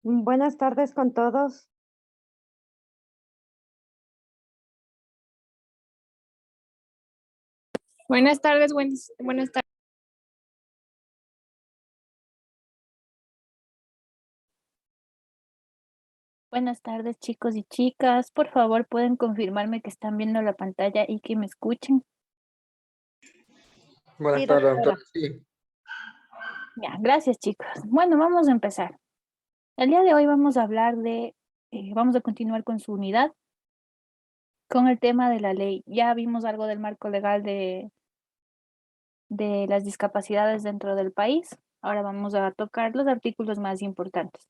Buenas tardes con todos. Buenas tardes, buenas tardes. Buenas tardes, chicos y chicas. Por favor, pueden confirmarme que están viendo la pantalla y que me escuchen. Sí, Buenas tardes, doctora. doctora. Sí. Ya, gracias, chicos. Bueno, vamos a empezar. El día de hoy vamos a hablar vamos a continuar con su unidad, con el tema de la ley. Ya vimos algo del marco legal de las discapacidades dentro del país. Ahora vamos a tocar los artículos más importantes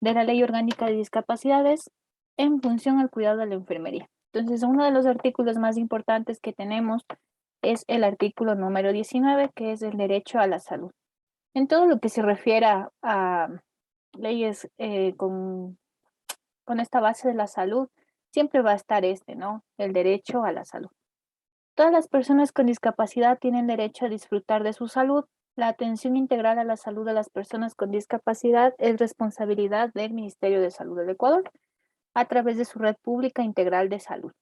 de la Ley Orgánica de Discapacidades en función al cuidado de la enfermería. Entonces, uno de los artículos más importantes que tenemos es el artículo número 19, que es el derecho a la salud. En todo lo que se refiere a leyes con esta base de la salud, siempre va a estar ¿no? El derecho a la salud. Todas las personas con discapacidad tienen derecho a disfrutar de su salud. La atención integral a la salud de las personas con discapacidad es responsabilidad del Ministerio de Salud del Ecuador a través de su red pública integral de salud.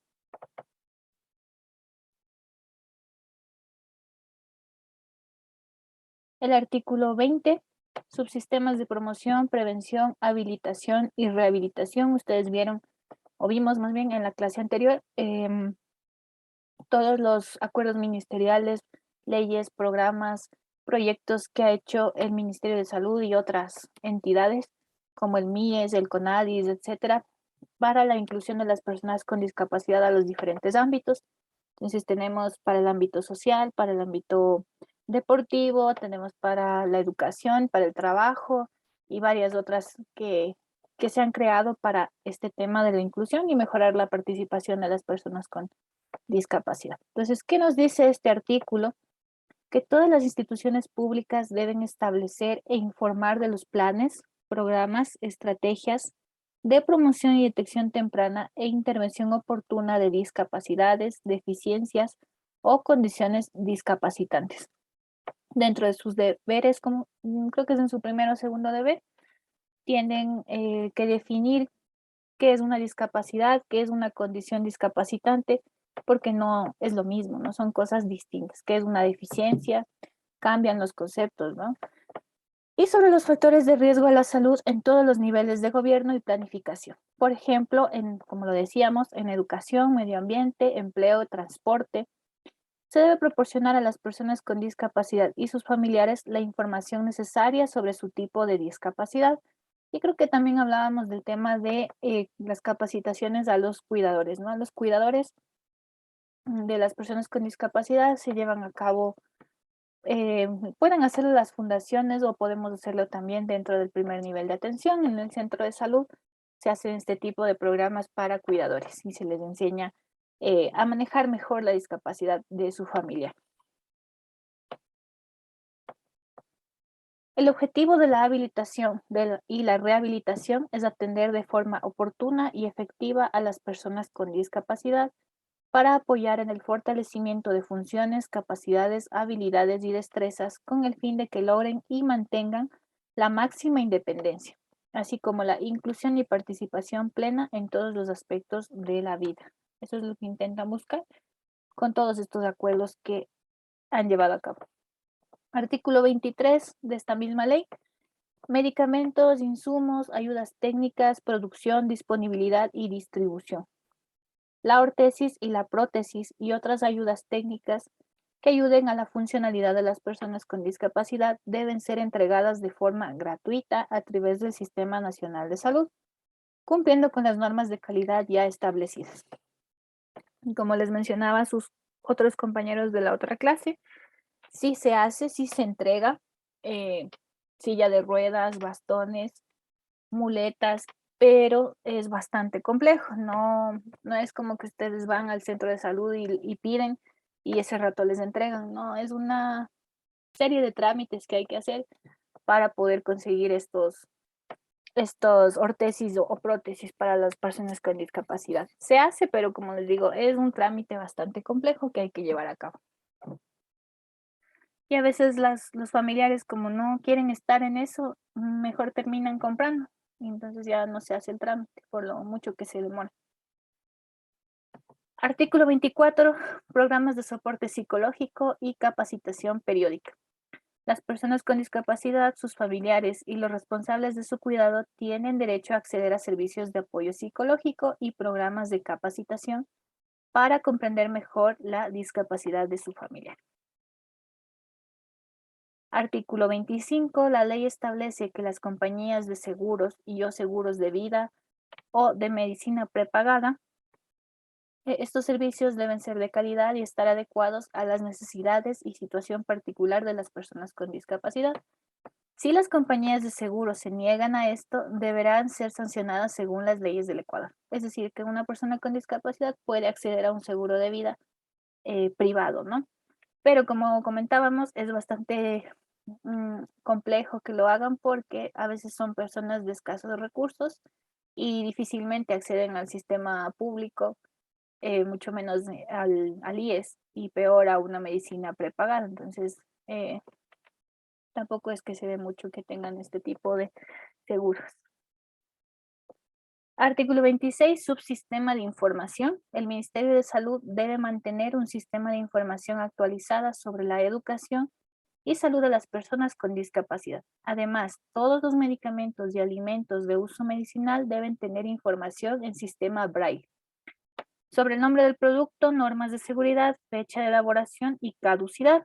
El artículo 20, subsistemas de promoción, prevención, habilitación y rehabilitación. Ustedes vieron, o vimos más bien en la clase anterior, todos los acuerdos ministeriales, leyes, programas, proyectos que ha hecho el Ministerio de Salud y otras entidades, como el MIES, el CONADIS, etcétera, para la inclusión de las personas con discapacidad a los diferentes ámbitos. Entonces tenemos para el ámbito social, para el ámbito deportivo, tenemos para la educación, para el trabajo y varias otras que se han creado para este tema de la inclusión y mejorar la participación de las personas con discapacidad. Entonces, ¿qué nos dice este artículo? Que todas las instituciones públicas deben establecer e informar de los planes, programas, estrategias de promoción y detección temprana e intervención oportuna de discapacidades, deficiencias o condiciones discapacitantes. Dentro de sus deberes, como creo que es en su primero o segundo deber, tienen que definir qué es una discapacidad, qué es una condición discapacitante, porque no es lo mismo, no son cosas distintas, qué es una deficiencia, cambian los conceptos, ¿no? Y sobre los factores de riesgo a la salud en todos los niveles de gobierno y planificación. Por ejemplo, como lo decíamos, en educación, medio ambiente, empleo, transporte, se debe proporcionar a las personas con discapacidad y sus familiares la información necesaria sobre su tipo de discapacidad. Y creo que también hablábamos del tema de las capacitaciones a los cuidadores, ¿no? A los cuidadores de las personas con discapacidad se llevan a cabo, eh, pueden hacerlo las fundaciones o podemos hacerlo también dentro del primer nivel de atención. En el centro de salud se hacen este tipo de programas para cuidadores y se les enseña a manejar mejor la discapacidad de su familia. El objetivo de la habilitación y la rehabilitación es atender de forma oportuna y efectiva a las personas con discapacidad para apoyar en el fortalecimiento de funciones, capacidades, habilidades y destrezas con el fin de que logren y mantengan la máxima independencia, así como la inclusión y participación plena en todos los aspectos de la vida. Eso es lo que intentan buscar con todos estos acuerdos que han llevado a cabo. Artículo 23 de esta misma ley. Medicamentos, insumos, ayudas técnicas, producción, disponibilidad y distribución. La ortesis y la prótesis y otras ayudas técnicas que ayuden a la funcionalidad de las personas con discapacidad deben ser entregadas de forma gratuita a través del Sistema Nacional de Salud, cumpliendo con las normas de calidad ya establecidas. Como les mencionaba a sus otros compañeros de la otra clase, sí se hace, sí se entrega silla de ruedas, bastones, muletas, pero es bastante complejo. No es como que ustedes van al centro de salud y piden y ese rato les entregan. No, es una serie de trámites que hay que hacer para poder conseguir estos ortesis o prótesis para las personas con discapacidad. Se hace, pero como les digo, es un trámite bastante complejo que hay que llevar a cabo. Y a veces los familiares, como no quieren estar en eso, mejor terminan comprando. y entonces ya no se hace el trámite por lo mucho que se demora. Artículo 24, programas de soporte psicológico y capacitación periódica. Las personas con discapacidad, sus familiares y los responsables de su cuidado tienen derecho a acceder a servicios de apoyo psicológico y programas de capacitación para comprender mejor la discapacidad de su familiar. Artículo 25. La ley establece que las compañías de seguros y o seguros de vida o de medicina prepagada, estos servicios deben ser de calidad y estar adecuados a las necesidades y situación particular de las personas con discapacidad. Si las compañías de seguros se niegan a esto, deberán ser sancionadas según las leyes del Ecuador. Es decir, que una persona con discapacidad puede acceder a un seguro de vida privado, ¿no? Pero como comentábamos, es bastante complejo que lo hagan porque a veces son personas de escasos recursos y difícilmente acceden al sistema público, mucho menos al IES y peor a una medicina prepagada. Entonces, tampoco es que se ve mucho que tengan este tipo de seguros. Artículo 26, subsistema de información. El Ministerio de Salud debe mantener un sistema de información actualizada sobre la educación y salud de las personas con discapacidad. Además, todos los medicamentos y alimentos de uso medicinal deben tener información en sistema Braille sobre el nombre del producto, normas de seguridad, fecha de elaboración y caducidad.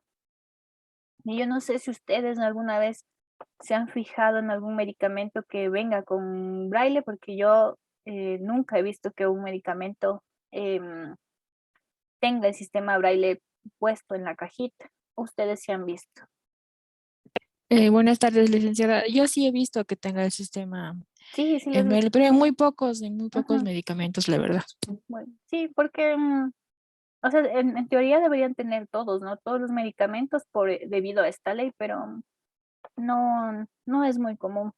Y yo no sé si ustedes alguna vez se han fijado en algún medicamento que venga con braille, porque yo nunca he visto que un medicamento tenga el sistema braille puesto en la cajita. Ustedes sí han visto. Buenas tardes, licenciada. Yo sí he visto que tenga el sistema Sí, sí, en braille, pero en muy pocos Ujú. medicamentos, la verdad. Bueno, sí, porque, o sea, en teoría deberían tener todos, ¿no? Todos los medicamentos debido a esta ley, pero no es muy común.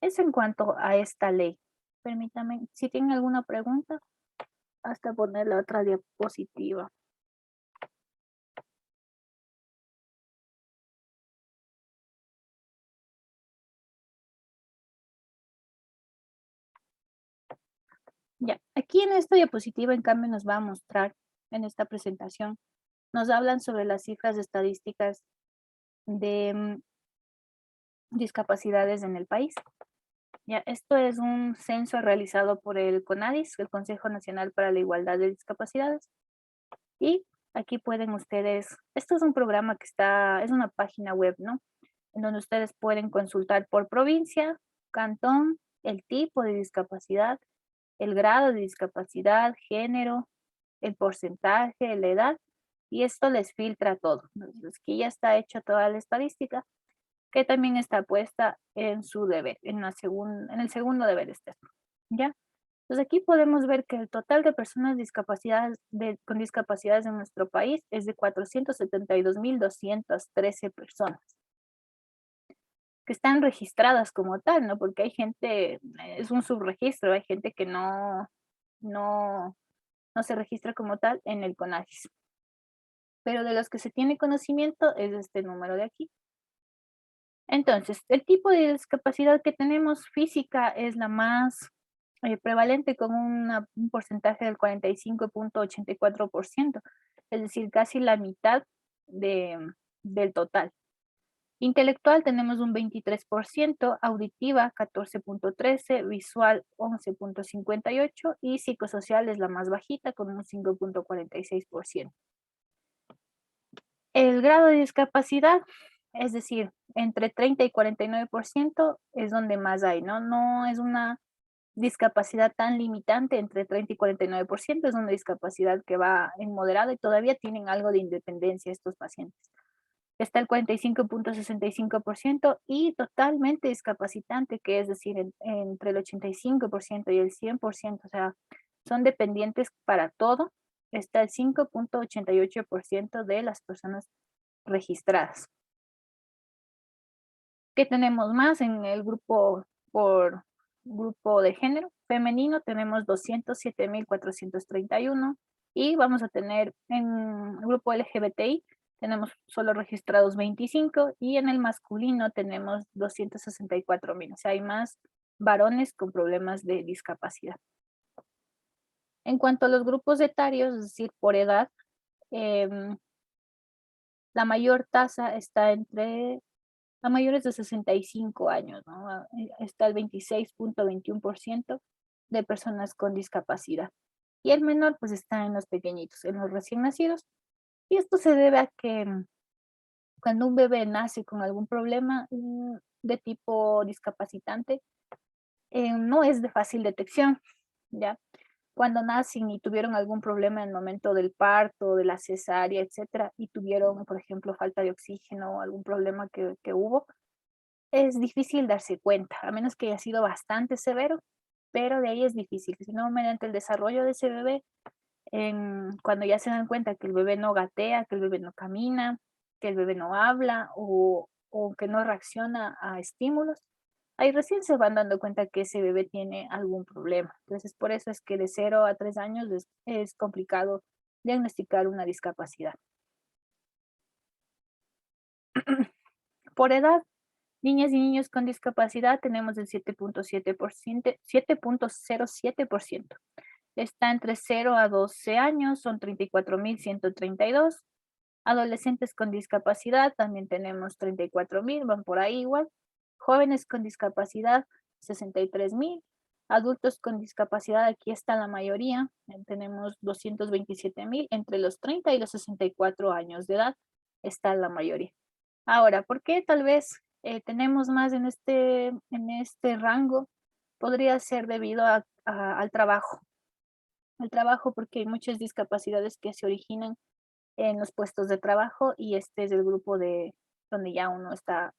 Eso en cuanto a esta ley. Permítame, si tienen alguna pregunta, hasta poner la otra diapositiva. Ya, aquí en esta diapositiva, en cambio, nos va a mostrar en esta presentación, nos hablan sobre las cifras estadísticas de discapacidades en el país. Ya, esto es un censo realizado por el CONADIS, el Consejo Nacional para la Igualdad de Discapacidades. Y aquí pueden ustedes, esto es un programa que es una página web, ¿no? En donde ustedes pueden consultar por provincia, cantón, el tipo de discapacidad, el grado de discapacidad, género, el porcentaje, la edad, y esto les filtra todo. Entonces, aquí ya está hecha toda la estadística, que también está puesta en su deber, en el segundo deber estar, ¿ya? Entonces aquí podemos ver que el total de personas con discapacidades en nuestro país es de 472.213 personas que están registradas como tal, ¿no? Porque hay gente, es un subregistro, hay gente que no, no se registra como tal en el CONADIS. Pero de los que se tiene conocimiento es este número de aquí. Entonces, el tipo de discapacidad que tenemos física es la más prevalente con un porcentaje del 45.84%, es decir, casi la mitad del total. Intelectual tenemos un 23%, auditiva 14.13%, visual 11.58% y psicosocial es la más bajita con un 5.46%. El grado de discapacidad, es decir, entre 30 y 49% es donde más hay, ¿no? No es una discapacidad tan limitante entre 30 y 49%, es una discapacidad que va en moderada y todavía tienen algo de independencia estos pacientes. Está el 45.65% y totalmente discapacitante, que es decir, entre el 85% y el 100%, o sea, son dependientes para todo. Está el 5.88% de las personas registradas. ¿Qué tenemos más en el grupo por grupo de género? Femenino tenemos 207.431 y vamos a tener en el grupo LGBTI tenemos solo registrados 25 y en el masculino tenemos 264,000. O sea, hay más varones con problemas de discapacidad. En cuanto a los grupos etarios, es decir, por edad, la mayor tasa está entre a mayores de 65 años, ¿no? Está el 26.21% de personas con discapacidad. Y el menor, pues, está en los pequeñitos, en los recién nacidos. Y esto se debe a que cuando un bebé nace con algún problema de tipo discapacitante, no es de fácil detección, ¿ya? Cuando nacen y tuvieron algún problema en el momento del parto, de la cesárea, etcétera, y tuvieron, por ejemplo, falta de oxígeno o algún problema que hubo, es difícil darse cuenta, a menos que haya sido bastante severo, pero de ahí es difícil. Si no, mediante el desarrollo de ese bebé, cuando ya se dan cuenta que el bebé no gatea, que el bebé no camina, que el bebé no habla o que no reacciona a estímulos, ahí recién se van dando cuenta que ese bebé tiene algún problema. Entonces, por eso es que de 0 a 3 años es complicado diagnosticar una discapacidad. Por edad, niñas y niños con discapacidad tenemos el 7.7%, 7.07%. Está entre 0 a 12 años, son 34,132. Adolescentes con discapacidad también tenemos 34,000, van por ahí igual. Jóvenes con discapacidad, 63,000. Adultos con discapacidad, aquí está la mayoría, tenemos 227,000. Entre los 30 y los 64 años de edad está la mayoría. Ahora, ¿por qué tal vez tenemos más en este rango? Podría ser debido al trabajo. Al trabajo, porque hay muchas discapacidades que se originan en los puestos de trabajo y este es el grupo de donde ya uno está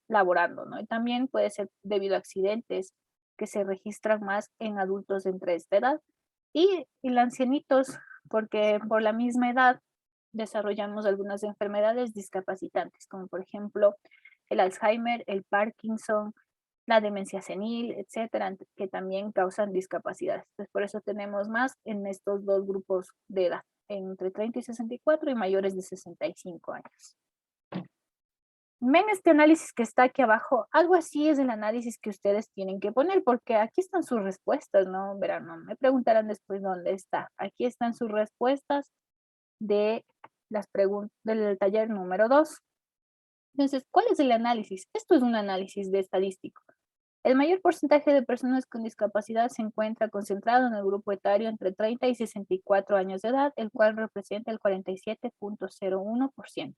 laborando, ¿no? Y también puede ser debido a accidentes que se registran más en adultos entre esta edad y en ancianitos, porque por la misma edad desarrollamos algunas enfermedades discapacitantes, como por ejemplo el Alzheimer, el Parkinson, la demencia senil, etcétera, que también causan discapacidades. Entonces, por eso tenemos más en estos dos grupos de edad, entre 30 y 64 y mayores de 65 años. Ven este análisis que está aquí abajo, algo así es el análisis que ustedes tienen que poner, porque aquí están sus respuestas, ¿no? Verán, no me preguntarán después dónde está. Aquí están sus respuestas de las preguntas del taller número 2. Entonces, ¿cuál es el análisis? Esto es un análisis de estadístico. El mayor porcentaje de personas con discapacidad se encuentra concentrado en el grupo etario entre 30 y 64 años de edad, el cual representa el 47.01%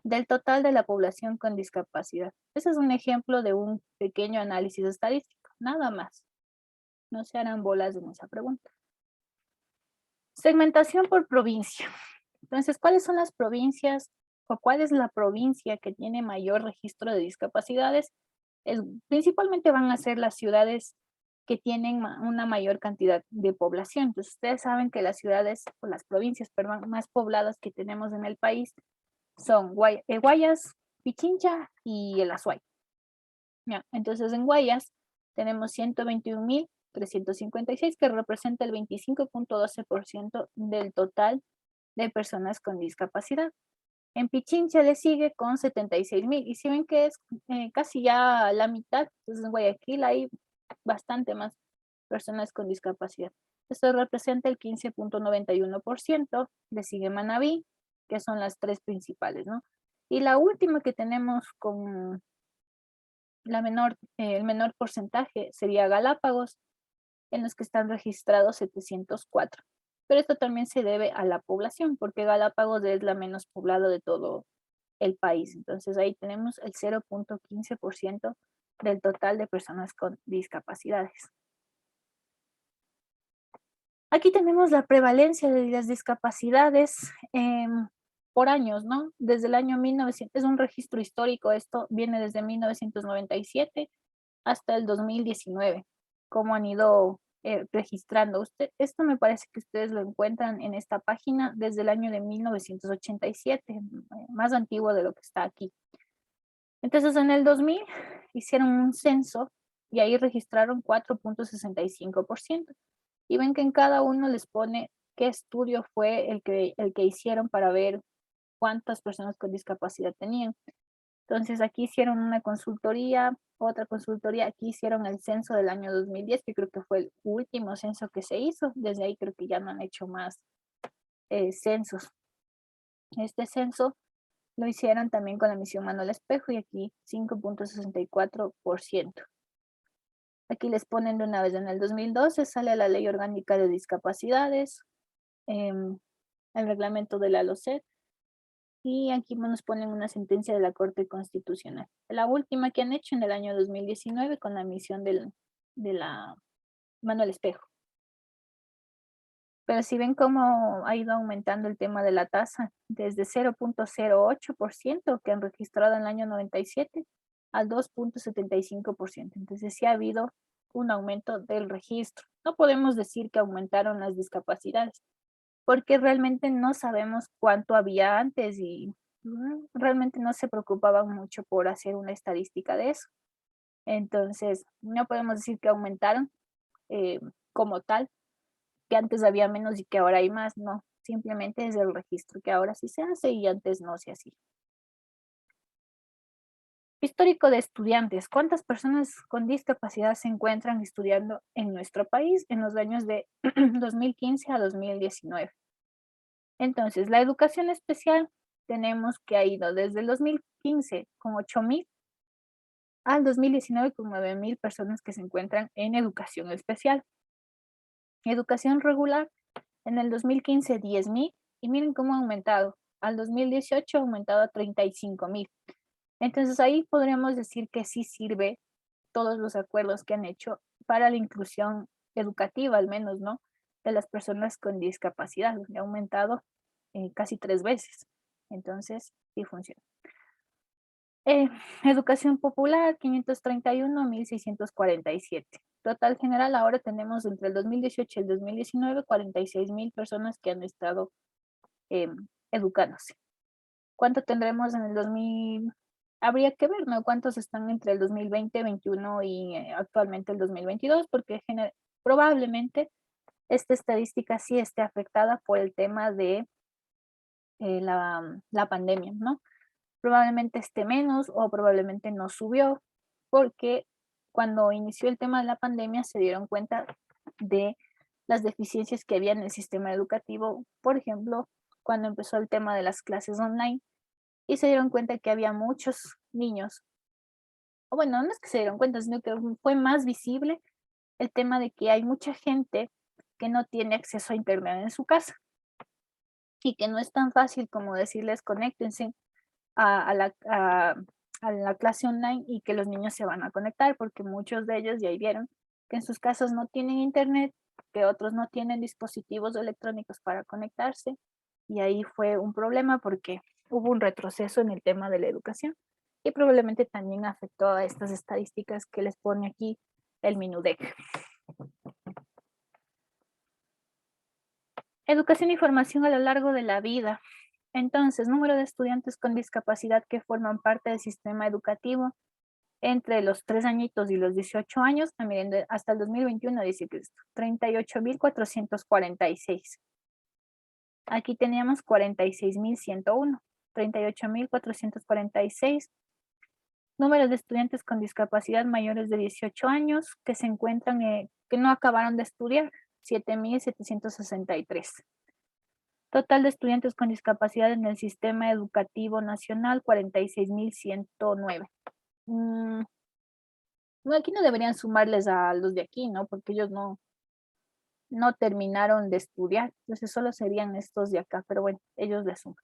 del total de la población con discapacidad. Ese es un ejemplo de un pequeño análisis estadístico, nada más. No se harán bolas en esa pregunta. Segmentación por provincia. Entonces, ¿cuáles son las provincias o cuál es la provincia que tiene mayor registro de discapacidades? Principalmente van a ser las ciudades que tienen una mayor cantidad de población. Entonces, ustedes saben que las ciudades o las provincias, perdón, más pobladas que tenemos en el país son Guayas, Pichincha y el Azuay. Ya, entonces, en Guayas tenemos 121,356, que representa el 25.12% del total de personas con discapacidad. En Pichincha le sigue con 76,000 y si ven que es casi ya la mitad, entonces en Guayaquil hay bastante más personas con discapacidad. Esto representa el 15.91%, le sigue Manabí, que son las tres principales, ¿no? Y la última que tenemos con el menor porcentaje sería Galápagos, en los que están registrados 704. Pero esto también se debe a la población, porque Galápagos es la menos poblada de todo el país. Entonces ahí tenemos el 0.15% del total de personas con discapacidades. Aquí tenemos la prevalencia de las discapacidades por años, ¿no? Desde el año 1900, es un registro histórico, esto viene desde 1997 hasta el 2019, cómo han ido registrando. Esto me parece que ustedes lo encuentran en esta página desde el año de 1987, más antiguo de lo que está aquí. Entonces, en el 2000 hicieron un censo y ahí registraron 4.65%. Y ven que en cada uno les pone qué estudio fue el que hicieron para ver cuántas personas con discapacidad tenían. Entonces aquí hicieron una consultoría, otra consultoría, aquí hicieron el censo del año 2010, que creo que fue el último censo que se hizo. Desde ahí creo que ya no han hecho más censos. Este censo lo hicieron también con la misión Manuel Espejo y aquí 5.64%. Aquí les ponen de una vez, en el 2012 sale la Ley Orgánica de Discapacidades, el reglamento de la LOCET, y aquí nos ponen una sentencia de la Corte Constitucional. La última que han hecho en el año 2019 con la misión de la Manuel Espejo. Pero si ven cómo ha ido aumentando el tema de la tasa, desde 0.08% que han registrado en el año 97 al 2.75%. Entonces sí ha habido un aumento del registro. No podemos decir que aumentaron las discapacidades, porque realmente no sabemos cuánto había antes y realmente no se preocupaban mucho por hacer una estadística de eso. Entonces, no podemos decir que aumentaron como tal, que antes había menos y que ahora hay más, no. Simplemente es el registro que ahora sí se hace y antes no se hacía. Histórico de estudiantes. ¿Cuántas personas con discapacidad se encuentran estudiando en nuestro país en los años de 2015 a 2019? Entonces, la educación especial tenemos que ha ido desde el 2015 con 8.000 al 2019 con 9.000 personas que se encuentran en educación especial. Educación regular, en el 2015 10.000 y miren cómo ha aumentado. Al 2018 ha aumentado a 35.000. Entonces ahí podríamos decir que sí sirve todos los acuerdos que han hecho para la inclusión educativa, al menos, ¿no? De las personas con discapacidad, donde ha aumentado casi 3 veces. Entonces, sí funciona. Educación popular, 531, 1.647. Total general, ahora tenemos entre el 2018 y el 2019, 46.000 personas que han estado educándose. ¿Cuánto tendremos en el 2000? Habría que ver, ¿no? ¿Cuántos están entre el 2020, 2021 y actualmente el 2022? Porque probablemente esta estadística sí esté afectada por el tema de la pandemia, ¿no? Probablemente esté menos o probablemente no subió, porque cuando inició el tema de la pandemia se dieron cuenta de las deficiencias que había en el sistema educativo, por ejemplo, cuando empezó el tema de las clases online y se dieron cuenta que había muchos niños, o bueno, no es que se dieron cuenta, sino que fue más visible el tema de que hay mucha gente que no tiene acceso a internet en su casa y que no es tan fácil como decirles conéctense a la clase online y que los niños se van a conectar, porque muchos de ellos ya vieron que en sus casas no tienen internet, que otros no tienen dispositivos electrónicos para conectarse, y ahí fue un problema porque hubo un retroceso en el tema de la educación y probablemente también afectó a estas estadísticas que les pone aquí el MINUDEC. Educación y formación a lo largo de la vida. Entonces, número de estudiantes con discapacidad que forman parte del sistema educativo entre los 3 añitos y los 18 años, miren, hasta el 2021 dice que es 38.446. Aquí teníamos 46.101, 38.446. Número de estudiantes con discapacidad mayores de 18 años que se encuentran, que no acabaron de estudiar, 7.763. Total de estudiantes con discapacidad en el sistema educativo nacional, 46.109. Aquí no deberían sumarles a los de aquí, ¿no? Porque ellos no terminaron de estudiar, entonces solo serían estos de acá, pero bueno, ellos les suman.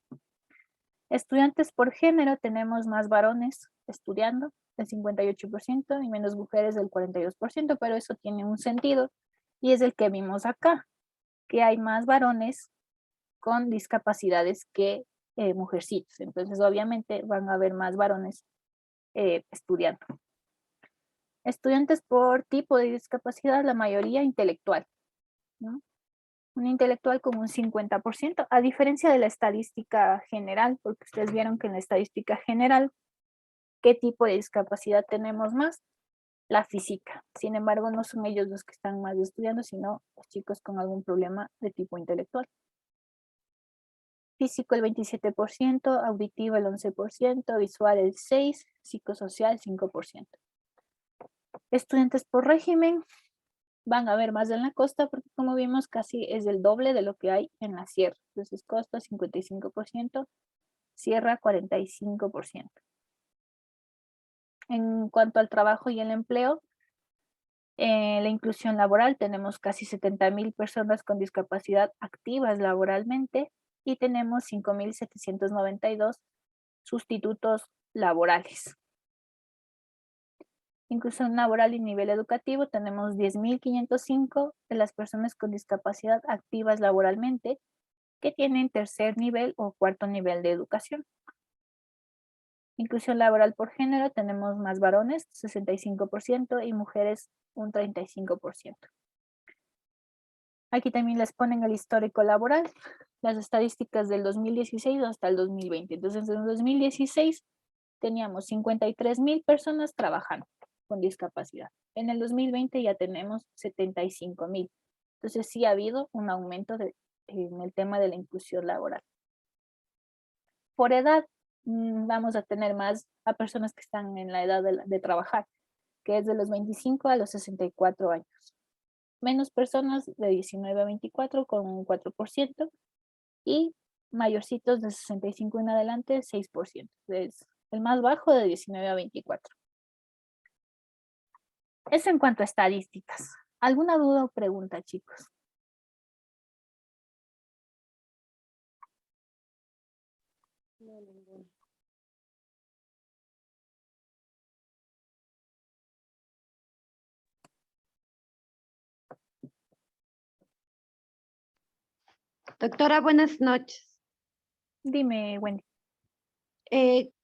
Estudiantes por género, tenemos más varones estudiando, el 58%, y menos mujeres del 42%, pero eso tiene un sentido, y es el que vimos acá, que hay más varones con discapacidades que mujercitos, entonces obviamente van a haber más varones estudiando. Estudiantes por tipo de discapacidad, la mayoría intelectual, ¿no? Un intelectual con un 50%, a diferencia de la estadística general, porque ustedes vieron que en la estadística general, ¿qué tipo de discapacidad tenemos más? La física. Sin embargo, no son ellos los que están más estudiando, sino los chicos con algún problema de tipo intelectual. físico el 27%, auditivo el 11%, visual el 6%, psicosocial 5%. Estudiantes por régimen van a ver más en la costa porque como vimos casi es el doble de lo que hay en la sierra. Entonces costa 55%, sierra 45%. En cuanto al trabajo y el empleo, la inclusión laboral, tenemos casi 70,000 personas con discapacidad activas laboralmente y tenemos 5,792 sustitutos laborales. Inclusión laboral y nivel educativo, tenemos 10,505 de las personas con discapacidad activas laboralmente que tienen tercer nivel o cuarto nivel de educación. Inclusión laboral por género, tenemos más varones, 65%, y mujeres, un 35%. Aquí también les ponen el histórico laboral, las estadísticas del 2016 hasta el 2020. Entonces, en el 2016 teníamos 53,000 personas trabajando con discapacidad. En el 2020 ya tenemos 75,000. Entonces, sí ha habido un aumento en el tema de la inclusión laboral. Por edad, vamos a tener más a personas que están en la edad de trabajar, que es de los 25 a los 64 años. Menos personas de 19 a 24 con un 4%, y mayorcitos de 65 en adelante 6%. Es el más bajo de 19 a 24. Eso en cuanto a estadísticas. ¿Alguna duda o pregunta, chicos? No, ninguno. Doctora, buenas noches. Dime, Wendy.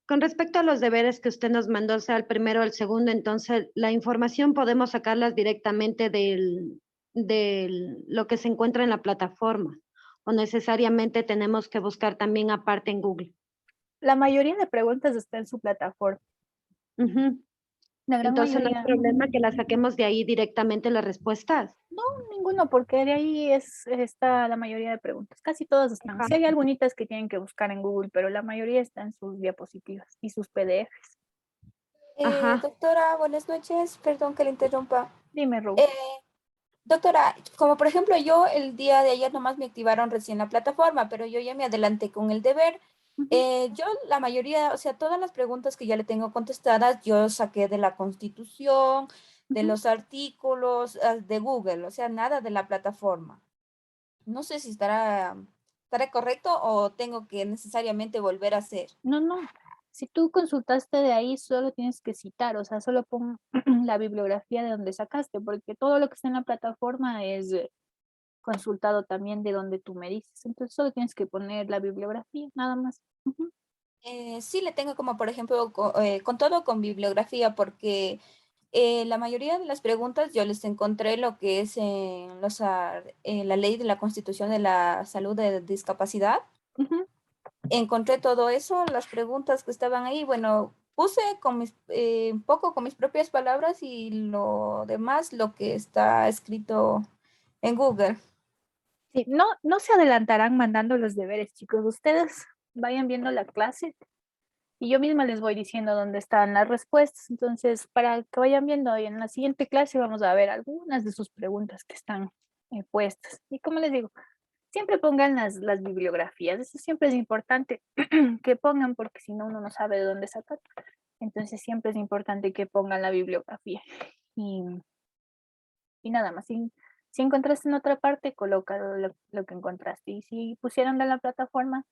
Con respecto a los deberes que usted nos mandó, sea el primero o el segundo, entonces la información podemos sacarlas directamente de lo que se encuentra en la plataforma, o necesariamente tenemos que buscar también aparte en Google. La mayoría de preguntas está en su plataforma. Ujú. La gran Entonces no hay mayoría, problema que las saquemos de ahí directamente las respuestas. ninguno, porque de ahí está la mayoría de preguntas. Casi todas están. Ajá. Sí hay algunitas que tienen que buscar en Google, pero la mayoría está en sus diapositivas y sus PDFs. Ajá. Doctora, buenas noches. Perdón que le interrumpa. Dime, Ru. Eh, Doctora, como por ejemplo yo el día de ayer nomás me activaron recién la plataforma, pero yo ya me adelanté con el deber. Yo la mayoría, o sea, todas las preguntas que ya le tengo contestadas, yo saqué de la Constitución, de los artículos, de Google, o sea, nada de la plataforma. No sé si estará correcto o tengo que necesariamente volver a hacer. No. Si tú consultaste de ahí, solo tienes que citar, o sea, solo pon la bibliografía de donde sacaste, porque todo lo que está en la plataforma es consultado también de donde tú me dices. Entonces, solo tienes que poner la bibliografía, nada más. Sí, le tengo como, por ejemplo, con todo con bibliografía, porque la mayoría de las preguntas yo les encontré lo que es en la ley de la Constitución de la Salud de Discapacidad. Ujú. Encontré todo eso, las preguntas que estaban ahí. Bueno, puse un poco con mis propias palabras y lo demás, lo que está escrito en Google. Sí, no se adelantarán mandando los deberes, chicos. Ustedes vayan viendo la clase y yo misma les voy diciendo dónde están las respuestas. Entonces, para que vayan viendo, y en la siguiente clase vamos a ver algunas de sus preguntas que están puestas. Y como les digo, siempre pongan las bibliografías. Eso siempre es importante que pongan, porque si no, uno no sabe de dónde sacar. Entonces, siempre es importante que pongan la bibliografía. Y, y nada más. Si encontraste en otra parte, coloca lo que encontraste. Y si pusieron de la plataforma,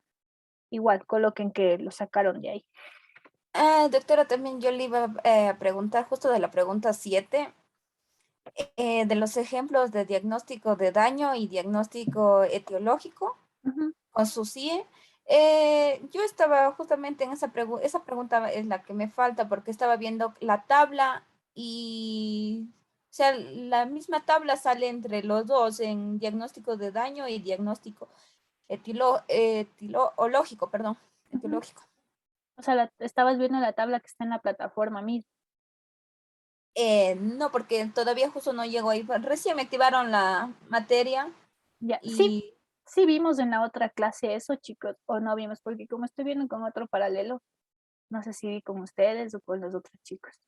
igual coloquen que lo sacaron de ahí. Doctora, también yo le iba a preguntar justo de la pregunta 7. De los ejemplos de diagnóstico de daño y diagnóstico etiológico Ujú. con su CIE. Yo estaba justamente en esa pregunta es la que me falta porque estaba viendo la tabla y, o sea, la misma tabla sale entre los dos en diagnóstico de daño y diagnóstico etiológico, perdón, Ujú. etiológico. O sea, estabas viendo la tabla que está en la plataforma misma. No, porque todavía justo no llegó ahí. Recién me activaron la materia Ya, sí, y Sí vimos en la otra clase eso, chicos, o no vimos, porque como estoy viendo con otro paralelo, no sé si vi con ustedes o con los otros chicos.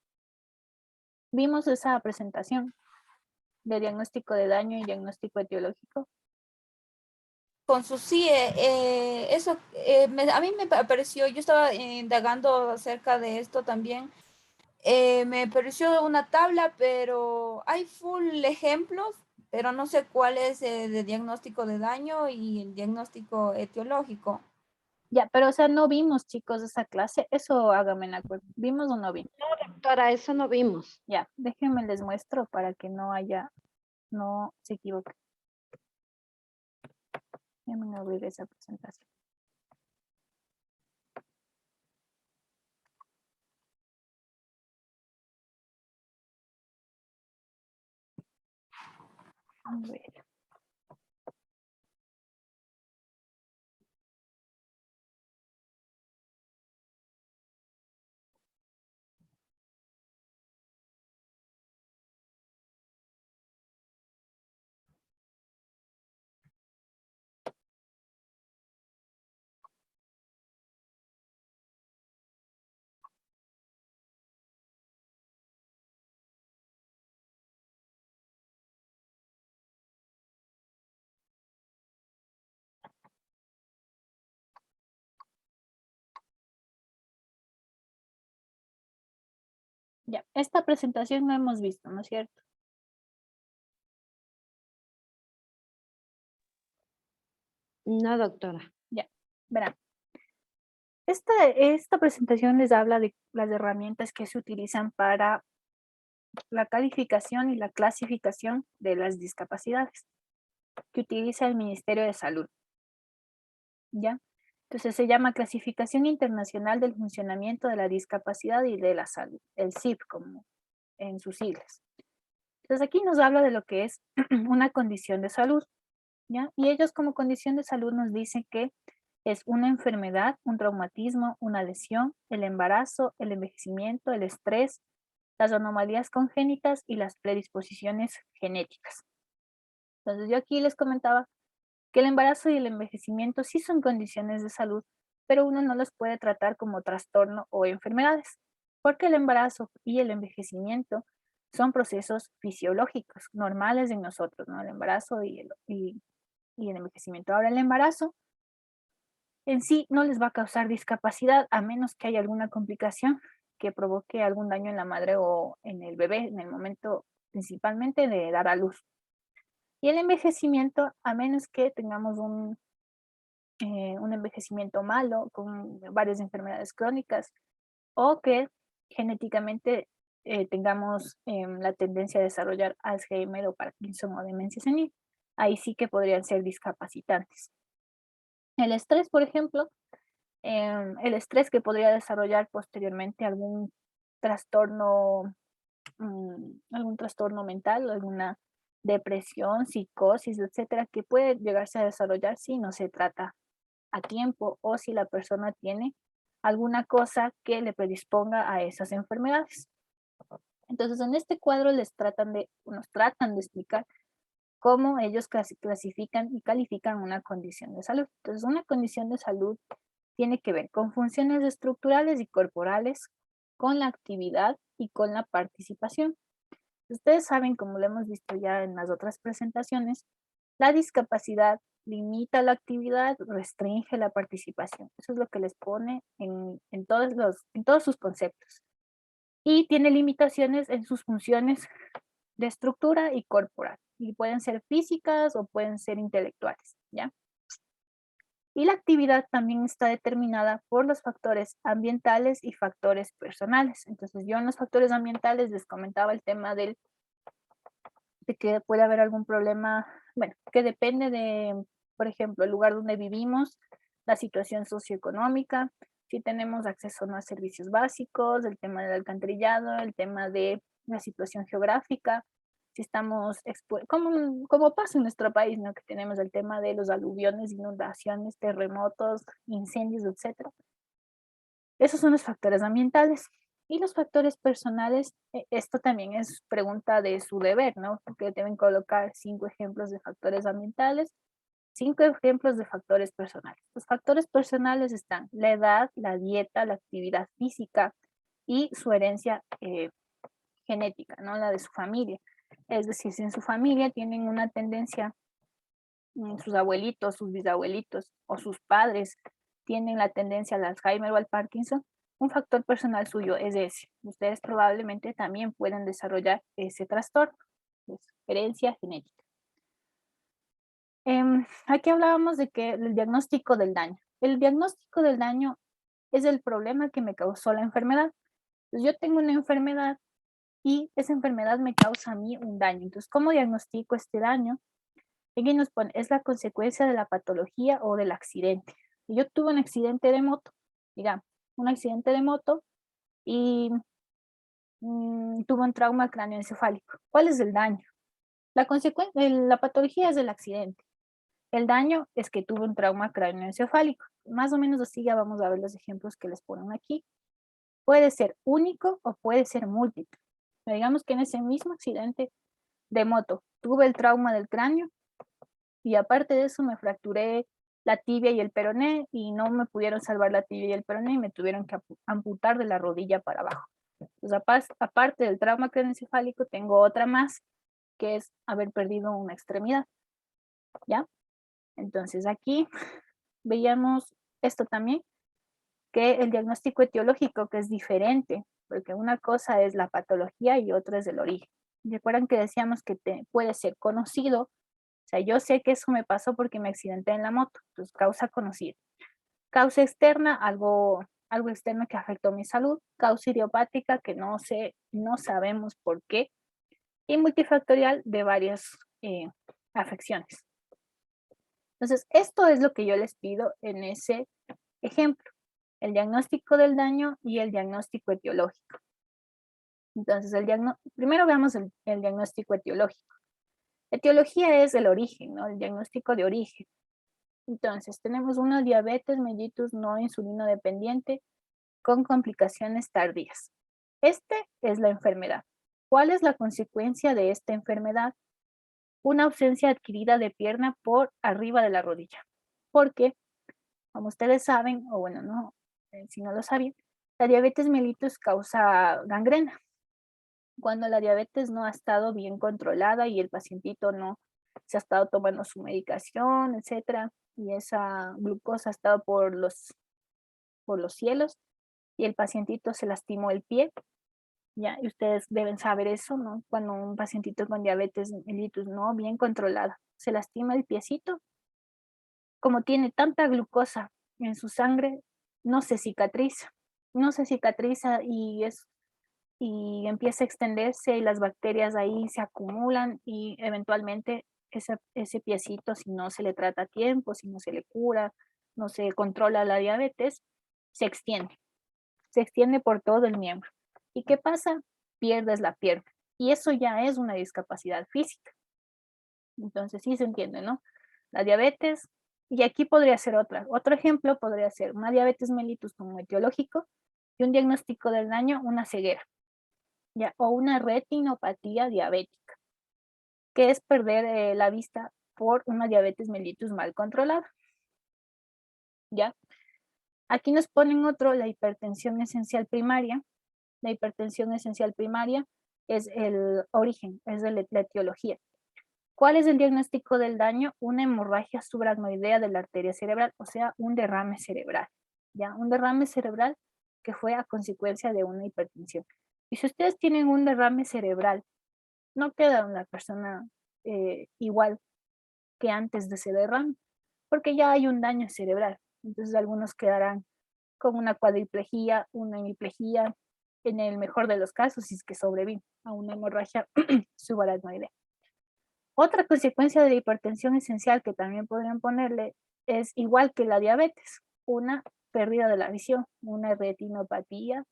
Vimos esa presentación de diagnóstico de daño y diagnóstico etiológico. Con su sí, eso a mí me pareció, yo estaba indagando acerca de esto también. Me pareció una tabla, pero hay full ejemplos, pero no sé cuál es de diagnóstico de daño y el diagnóstico etiológico. Ya, pero o sea, no vimos, chicos, esa clase. Eso hágame en acuerdo. ¿Vimos o no vimos? Doctora, eso no vimos. Ya, déjenme les muestro para que no se equivoque. Déjenme abrir esa presentación. A ver. Ya, esta presentación no hemos visto, ¿no es cierto? No, doctora. Ya, verán. Esta presentación les habla de las herramientas que se utilizan para la calificación y la clasificación de las discapacidades que utiliza el Ministerio de Salud. ¿Ya? Entonces se llama Clasificación Internacional del Funcionamiento de la Discapacidad y de la Salud, el CIP como en sus siglas. Entonces aquí nos habla de lo que es una condición de salud, ¿ya? Y ellos como condición de salud nos dicen que es una enfermedad, un traumatismo, una lesión, el embarazo, el envejecimiento, el estrés, las anomalías congénitas y las predisposiciones genéticas. Entonces yo aquí les comentaba que el embarazo y el envejecimiento sí son condiciones de salud, pero uno no los puede tratar como trastorno o enfermedades, porque el embarazo y el envejecimiento son procesos fisiológicos normales en nosotros, ¿no? El embarazo y el envejecimiento. Ahora, el embarazo en sí no les va a causar discapacidad a menos que haya alguna complicación que provoque algún daño en la madre o en el bebé en el momento principalmente de dar a luz. Y el envejecimiento, a menos que tengamos un envejecimiento malo con varias enfermedades crónicas o que genéticamente tengamos la tendencia a desarrollar Alzheimer o Parkinson o demencia senil. Ahí sí que podrían ser discapacitantes. El estrés, por ejemplo, el estrés que podría desarrollar posteriormente trastorno, algún trastorno mental, alguna depresión, psicosis, etcétera, que puede llegarse a desarrollar si no se trata a tiempo o si la persona tiene alguna cosa que le predisponga a esas enfermedades. Entonces, en este cuadro nos tratan de explicar cómo ellos clasifican y califican una condición de salud. Entonces, una condición de salud tiene que ver con funciones estructurales y corporales, con la actividad y con la participación. Ustedes saben, como lo hemos visto ya en las otras presentaciones, la discapacidad limita la actividad, restringe la participación. Eso es lo que les pone en todos sus conceptos. Y tiene limitaciones en sus funciones de estructura y corporal. Y pueden ser físicas o pueden ser intelectuales, ¿ya? Y la actividad también está determinada por los factores ambientales y factores personales. Entonces, yo en los factores ambientales les comentaba el tema de que puede haber algún problema, bueno, que depende de, por ejemplo, el lugar donde vivimos, la situación socioeconómica, si tenemos acceso o no a servicios básicos, el tema del alcantarillado, el tema de la situación geográfica, si estamos, como pasa en nuestro país, ¿no? Que tenemos el tema de los aluviones, inundaciones, terremotos, incendios, etcétera. Esos son los factores ambientales. Y los factores personales, esto también es pregunta de su deber, ¿no? Porque deben colocar 5 ejemplos de factores ambientales, 5 ejemplos de factores personales. Los factores personales están la edad, la dieta, la actividad física y su herencia genética, ¿no? La de su familia. Es decir, si en su familia tienen una tendencia, sus abuelitos, sus bisabuelitos o sus padres tienen la tendencia al Alzheimer o al Parkinson, un factor personal suyo es ese. Ustedes probablemente también pueden desarrollar ese trastorno, es herencia genética. Aquí hablábamos de que el diagnóstico del daño. El diagnóstico del daño es el problema que me causó la enfermedad. Pues yo tengo una enfermedad y esa enfermedad me causa a mí un daño. Entonces, ¿cómo diagnostico este daño? Aquí nos pone, es la consecuencia de la patología o del accidente. Yo tuve un accidente de moto, digamos, un accidente de moto y tuve un trauma cráneoencefálico. ¿Cuál es el daño? La patología es el accidente. El daño es que tuve un trauma cráneoencefálico. Más o menos así ya vamos a ver los ejemplos que les ponen aquí. Puede ser único o puede ser múltiple. Digamos que en ese mismo accidente de moto tuve el trauma del cráneo y aparte de eso me fracturé la tibia y el peroné y no me pudieron salvar la tibia y el peroné y me tuvieron que amputar de la rodilla para abajo. Entonces, aparte del trauma craneoencefálico, tengo otra más, que es haber perdido una extremidad, ¿ya? Entonces aquí veíamos esto también, que el diagnóstico etiológico, que es diferente, porque una cosa es la patología y otra es el origen. ¿Recuerdan que decíamos que puede ser conocido? O sea, yo sé que eso me pasó porque me accidenté en la moto, entonces causa conocida. Causa externa, algo externo que afectó mi salud. Causa idiopática, que no sabemos por qué. Y multifactorial, de varias afecciones. Entonces, esto es lo que yo les pido en ese ejemplo. El diagnóstico del daño y el diagnóstico etiológico. Entonces, primero veamos el diagnóstico etiológico. Etiología es el origen, ¿no? El diagnóstico de origen. Entonces, tenemos una diabetes mellitus no insulino dependiente con complicaciones tardías. Este es la enfermedad. ¿Cuál es la consecuencia de esta enfermedad? Una ausencia adquirida de pierna por arriba de la rodilla. Porque, como ustedes saben, o bueno, no, si no lo sabían, la diabetes mellitus causa gangrena. Cuando la diabetes no ha estado bien controlada y el pacientito no se ha estado tomando su medicación, etcétera, y esa glucosa ha estado por los cielos y el pacientito se lastimó el pie, ya, y ustedes deben saber eso, ¿no? Cuando un pacientito con diabetes mellitus no bien controlada se lastima el piecito, como tiene tanta glucosa en su sangre, no se cicatriza y empieza a extenderse y las bacterias ahí se acumulan y eventualmente ese piecito, si no se le trata a tiempo, si no se le cura, no se controla la diabetes, se extiende por todo el miembro. ¿Y qué pasa? Pierdes la pierna. Y eso ya es una discapacidad física. Entonces sí se entiende, ¿no? La diabetes, y aquí podría ser otro ejemplo podría ser una diabetes mellitus como etiológico y un diagnóstico del daño, una ceguera. ¿Ya? O una retinopatía diabética, que es perder la vista por una diabetes mellitus mal controlada. ¿Ya? Aquí nos ponen otro, la hipertensión esencial primaria. La hipertensión esencial primaria es el origen, es la etiología. ¿Cuál es el diagnóstico del daño? Una hemorragia subaracnoidea de la arteria cerebral, o sea, un derrame cerebral. ¿Ya? Un derrame cerebral que fue a consecuencia de una hipertensión. Y si ustedes tienen un derrame cerebral, no queda una persona igual que antes de ese derrame, porque ya hay un daño cerebral. Entonces algunos quedarán con una cuadriplegia, una hemiplegia, en el mejor de los casos, si es que sobreviven a una hemorragia subaracnoidea. Otra consecuencia de la hipertensión esencial que también podrían ponerle es igual que la diabetes, una pérdida de la visión, una retinopatía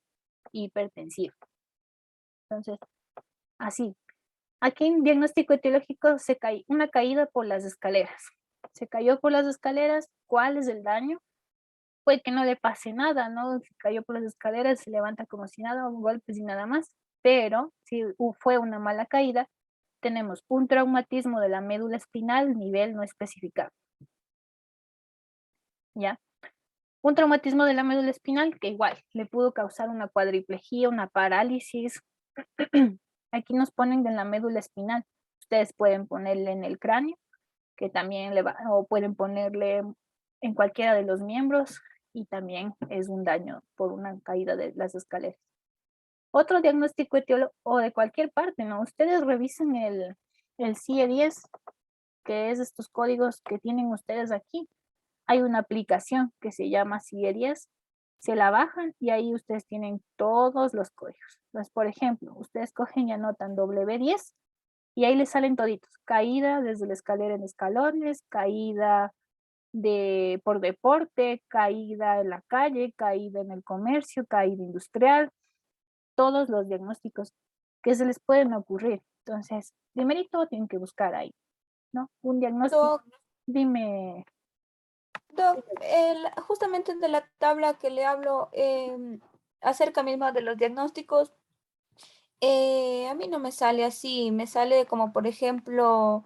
hipertensiva. Entonces, así. Aquí en diagnóstico etiológico una caída por las escaleras. Se cayó por las escaleras, ¿cuál es el daño? Puede que no le pase nada, ¿no? Se cayó por las escaleras, se levanta como si nada, un golpe y nada más. Pero si fue una mala caída, tenemos un traumatismo de la médula espinal, nivel no especificado. ¿ya? Un traumatismo de la médula espinal que igual le pudo causar una cuadriplejía, una parálisis. Aquí nos ponen en la médula espinal. Ustedes pueden ponerle en el cráneo, que también o pueden ponerle en cualquiera de los miembros, y también es un daño por una caída de las escaleras. Otro diagnóstico etiológico, o de cualquier parte, ¿no? Ustedes revisen el CIE-10, que es estos códigos que tienen ustedes aquí. Hay una aplicación que se llama CIE-10, se la bajan y ahí ustedes tienen todos los códigos. Entonces, por ejemplo, ustedes cogen y anotan W10 y ahí les salen toditos. Caída desde la escalera en escalones, caída por deporte, caída en la calle, caída en el comercio, caída industrial, todos los diagnósticos que se les pueden ocurrir. Entonces, primerito tienen que buscar ahí, ¿no? Un diagnóstico. Doc, Dime. Doc, justamente de la tabla que le hablo acerca mismo de los diagnósticos, a mí no me sale así, me sale como por ejemplo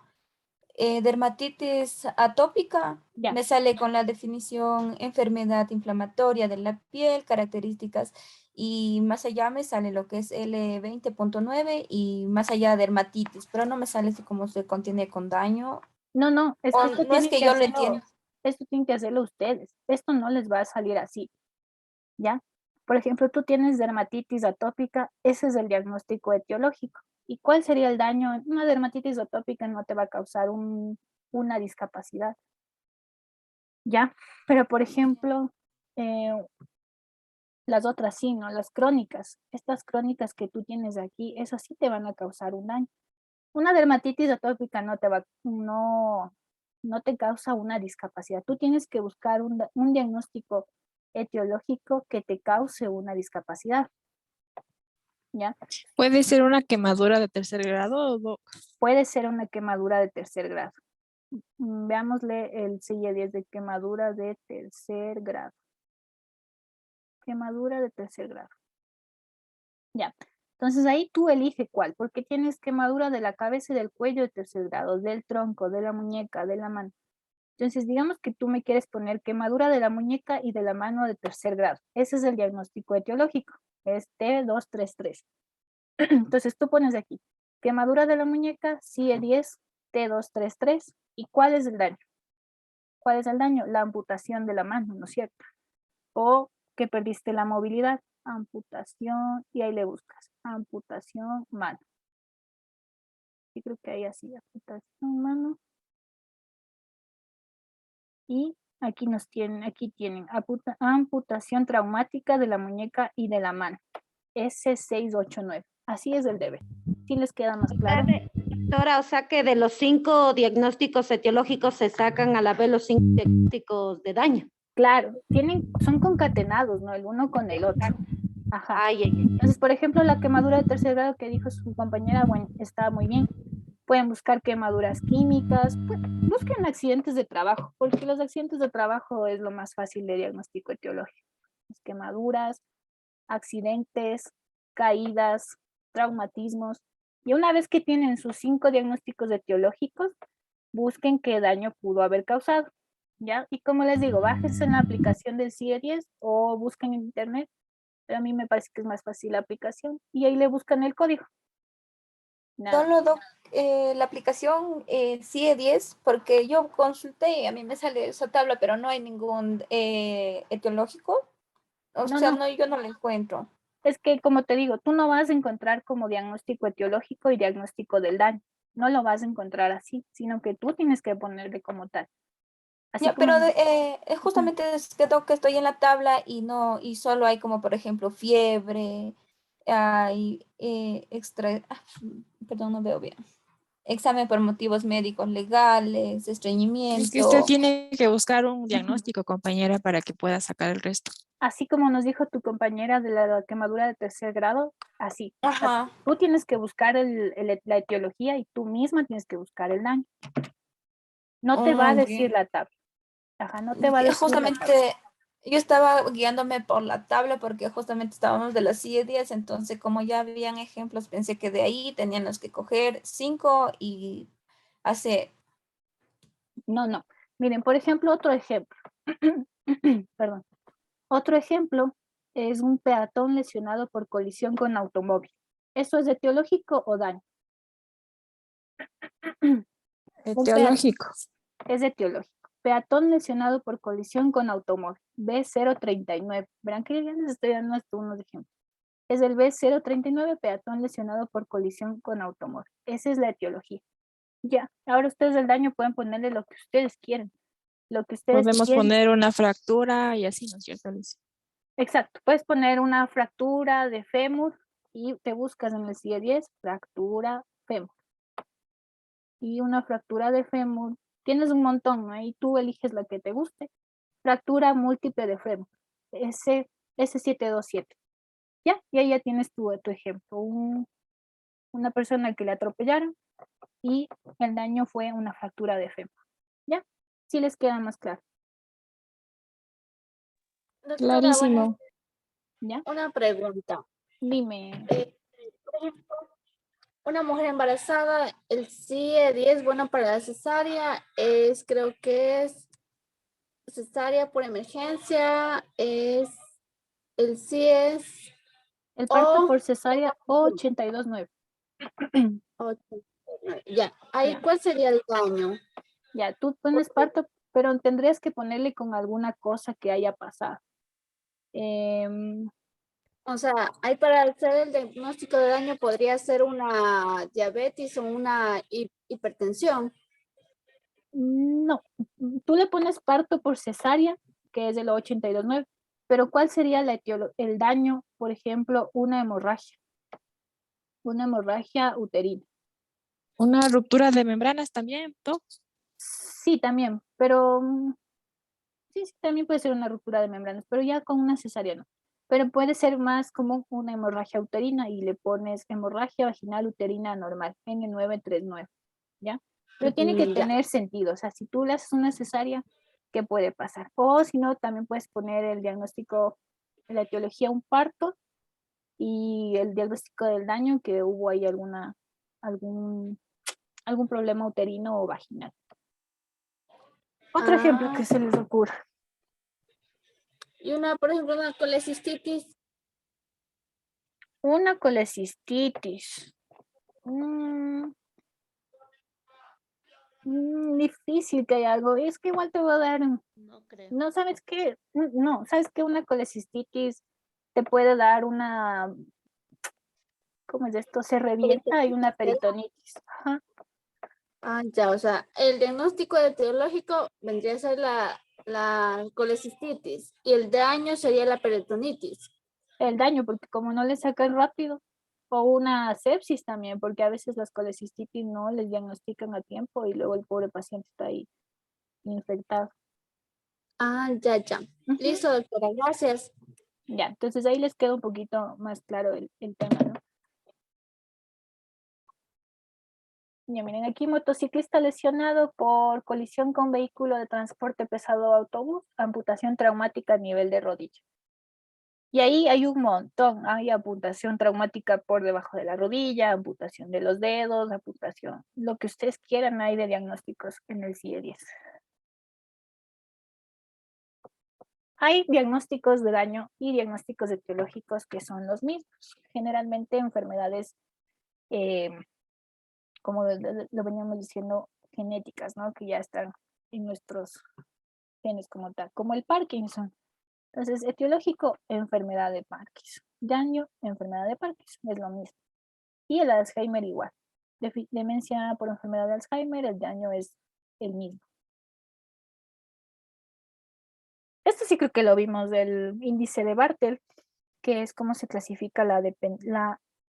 dermatitis atópica, Ya. me sale con la definición enfermedad inflamatoria de la piel, características, y más allá me sale lo que es L20.9 y más allá dermatitis, pero no me sale así como se contiene con daño, No, es o que esto no es tienen que que yo lo hacerlo, entiendo. esto tienen que hacerlo ustedes. Esto no les va a salir así, ¿ya? Por ejemplo, tú tienes dermatitis atópica, ese es el diagnóstico etiológico. ¿Y cuál sería el daño? Una dermatitis atópica no te va a causar una discapacidad, ¿ya? Pero, por ejemplo, eh, las otras sí, ¿no? Las crónicas, estas crónicas que tú tienes aquí, esas sí te van a causar un daño. Una dermatitis atópica no te causa una discapacidad. Tú tienes que buscar un diagnóstico etiológico que te cause una discapacidad, ¿ya? ¿Puede ser una quemadura de tercer grado, Doc? Puede ser una quemadura de tercer grado. Veámosle el CIE-10 de quemadura de tercer grado. Quemadura de tercer grado. Ya. Entonces ahí tú elige cuál, porque tienes quemadura de la cabeza y del cuello de tercer grado, del tronco, de la muñeca, de la mano. Entonces, digamos que tú me quieres poner quemadura de la muñeca y de la mano de tercer grado. Ese es el diagnóstico etiológico, es T233. Entonces, tú pones aquí, quemadura de la muñeca, CIE-10, T233. ¿Y cuál es el daño? ¿Cuál es el daño? La amputación de la mano, ¿no es cierto? O que perdiste la movilidad, amputación, y ahí le buscas, amputación mano. Y creo que ahí así, amputación mano. Y aquí tienen amputación traumática de la muñeca y de la mano. S689. Así es el deber. ¿Sí les queda más claro? Doctora, o sea que de los 5 diagnósticos etiológicos se sacan a la vez los 5 diagnósticos de daño. Claro, son concatenados, ¿no? El uno con el otro. Ajá. Ay, ay, ay. Entonces, por ejemplo, la quemadura de tercer grado que dijo su compañera, bueno, está muy bien. Pueden buscar quemaduras químicas, busquen accidentes de trabajo, porque los accidentes de trabajo es lo más fácil de diagnóstico etiológico. Las quemaduras, accidentes, caídas, traumatismos. Y una vez que tienen sus 5 diagnósticos etiológicos, busquen qué daño pudo haber causado, ¿ya? Y como les digo, bájense en la aplicación del CIE-10 o busquen en internet, pero a mí me parece que es más fácil la aplicación, y ahí le buscan el código. Nada. Solo Doc, la aplicación CIE-10, porque yo consulté y a mí me sale esa tabla, pero no hay ningún etiológico. O sea, No, no, yo no la encuentro. es que como te digo, tú no vas a encontrar como diagnóstico etiológico y diagnóstico del daño. No lo vas a encontrar así, sino que tú tienes que ponerle como tal. Así Ya, como... pero justamente es que, Doc, que estoy en la tabla y no, y solo hay como, por ejemplo, fiebre, hay perdón, no veo bien. Examen por motivos médicos legales, Es que usted estreñimiento. tiene que buscar un diagnóstico, compañera, para que pueda sacar el resto. Así como nos dijo tu compañera de la quemadura de tercer grado, así. O sea, Ajá. tú tienes que buscar la etiología y tú misma tienes que buscar el daño. No te va a decir Bien. la tabla. Ajá, no te va a decir la tabla. Justamente yo estaba guiándome por la tabla porque justamente estábamos de las CIE-10, entonces como ya habían ejemplos, pensé que de ahí tenían los que coger 5 y hace... No. Miren, por ejemplo, otro ejemplo. Perdón. Otro ejemplo es un peatón lesionado por colisión con automóvil. ¿Eso es etiológico o daño? Un Etiológico. Es etiológico. Peatón lesionado por colisión con automóvil. B039. Verán que ya les estoy dando hasta unos ejemplos. Es el B039, peatón lesionado por colisión con automóvil. Esa es la etiología. Ya, ahora ustedes del daño pueden ponerle lo que ustedes quieren. Lo que ustedes Podemos quieren. poner una fractura y así, ¿no es cierto, Alicia? Exacto. Puedes poner una fractura de fémur y te buscas en el CIE 10, fractura fémur. Y una fractura de fémur, tienes un montón, ¿no? Ahí tú eliges la que te guste. Fractura múltiple de fémur, S727. Ya, y ahí ya tienes tu ejemplo. Una persona que le atropellaron y el daño fue una fractura de fémur. ¿Ya? Sí les queda más claro. Doctora, bueno, Clarísimo. ¿Ya? una pregunta. Dime. Por ejemplo, una mujer embarazada, el CIE 10 bueno para la cesárea, creo que es cesárea por emergencia, el CIES El parto o por cesárea 829. ya, ahí Ya. ¿cuál sería el daño? Ya, tú pones parto, pero tendrías que ponerle con alguna cosa que haya pasado. O sea, ahí para hacer el diagnóstico de daño podría ser una diabetes o una hipertensión. No, tú le pones parto por cesárea, que es el 829, pero ¿cuál sería el daño? Por ejemplo, una hemorragia uterina. Una ruptura de membranas también, ¿no? Sí, también, pero sí, también puede ser una ruptura de membranas, pero ya con una cesárea no. Pero puede ser más como una hemorragia uterina y le pones hemorragia vaginal uterina normal, N939, ¿ya? Pero tiene que Ya. tener sentido, o sea, si tú le haces una cesárea, ¿qué puede pasar? O si no, también puedes poner el diagnóstico, la etiología, un parto, y el diagnóstico del daño, que hubo ahí algún, algún problema uterino o vaginal. Otro ejemplo que se les ocurra. Y una, por ejemplo, una colecistitis. Una colecistitis. Difícil que haya algo. Es que igual te voy a dar. No creo. No, ¿sabes qué? No, ¿sabes qué? Una colecistitis te puede dar una. ¿Cómo es esto? Se revienta y una peritonitis. Ajá. Ah, ya, o sea, el diagnóstico etiológico vendría a ser la colecistitis y el daño sería la peritonitis. El daño, porque como no le sacan rápido. O una sepsis también, porque a veces las colecistitis no les diagnostican a tiempo y luego el pobre paciente está ahí infectado. Ah, ya, ya. Ujú. Listo, doctora, gracias. Ya, entonces ahí les queda un poquito más claro el tema, ¿no? Ya miren, aquí motociclista lesionado por colisión con vehículo de transporte pesado o autobús, amputación traumática a nivel de rodilla. Y ahí hay un montón, hay amputación traumática por debajo de la rodilla, amputación de los dedos, amputación, lo que ustedes quieran hay de diagnósticos en el CIE 10. Hay diagnósticos de daño y diagnósticos etiológicos que son los mismos. Generalmente enfermedades, como lo veníamos diciendo, genéticas, ¿no? Que ya están en nuestros genes como tal, como el Parkinson. Entonces, etiológico, enfermedad de Parkinson. Daño, enfermedad de Parkinson, es lo mismo. Y el Alzheimer igual. Demencia por enfermedad de Alzheimer, el daño es el mismo. Esto sí creo que lo vimos del índice de Bartel, que es cómo se clasifica la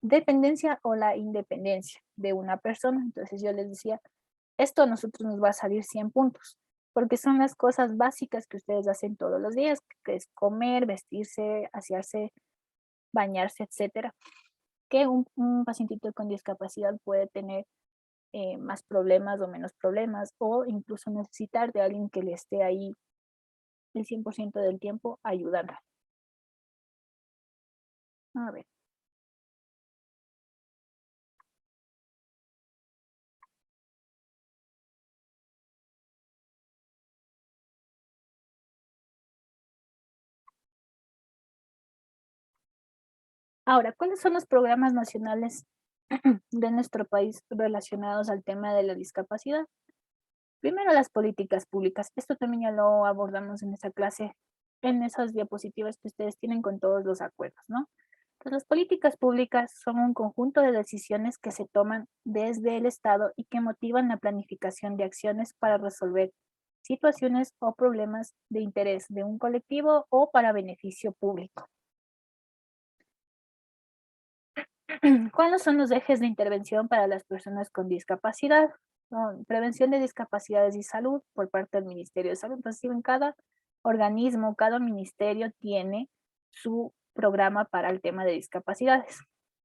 dependencia o la independencia de una persona. Entonces yo les decía, esto a nosotros nos va a salir 100 puntos, porque son las cosas básicas que ustedes hacen todos los días, que es comer, vestirse, asearse, bañarse, etcétera. Que un pacientito con discapacidad puede tener más problemas o menos problemas, o incluso necesitar de alguien que le esté ahí el 100% del tiempo ayudando. A ver. Ahora, ¿cuáles son los programas nacionales de nuestro país relacionados al tema de la discapacidad? Primero, las políticas públicas. Esto también ya lo abordamos en esa clase, en esas diapositivas que ustedes tienen con todos los acuerdos, ¿no? Entonces, las políticas públicas son un conjunto de decisiones que se toman desde el Estado y que motivan la planificación de acciones para resolver situaciones o problemas de interés de un colectivo o para beneficio público. ¿Cuáles son los ejes de intervención para las personas con discapacidad? Prevención de discapacidades y salud por parte del Ministerio de Salud. Entonces, en cada organismo, cada ministerio tiene su programa para el tema de discapacidades.